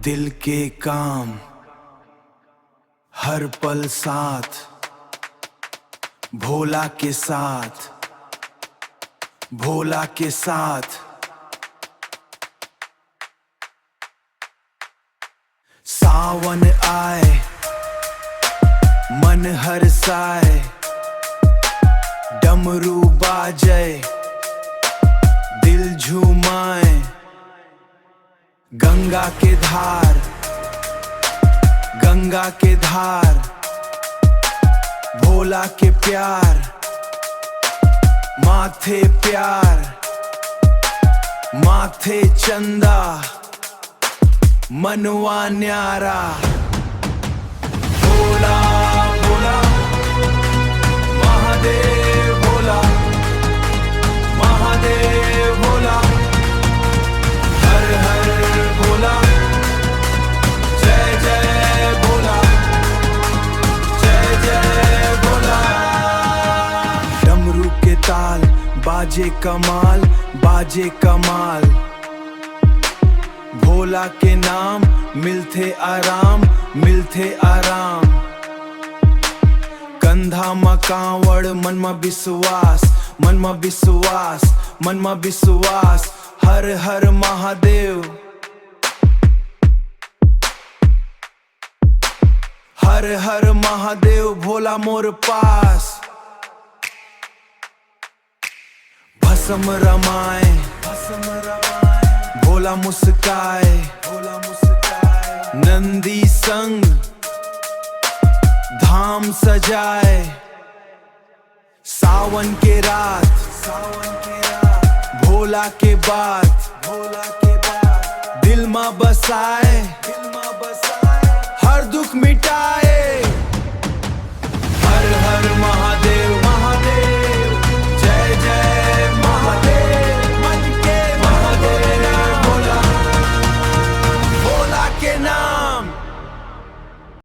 दिल के काम हर पल साथ, भोला के साथ, भोला के साथ। सावन आए मन हरसाए, डमरू बाजे दिल झूमाए। गंगा के धार, गंगा के धार, भोला के प्यार, माथे प्यार, माथे चंदा, मनवा न्यारा। भोला भोला महादेव भोला, महादेव भोला, हर हर भोला, जय जय भोला, जय जय भोला। डमरू के ताल बाजे कमाल, बाजे कमाल। भोला के नाम मिलते आराम, मिलते आराम। कंधा मा कांवड़, मन मा विश्वास, मन मा विश्वास, मन मा विश्वास। हर हर महादेव, हर हर महादेव, भोला मोर पास। भस्म रमाए, भस्म रमाए, भोला मुस्काए, भोला मुस्काए। नंदी संग धाम सजाए। सावन के रात, सावन के रात, भोला के बात, भोला के बात। दिल में बसाए।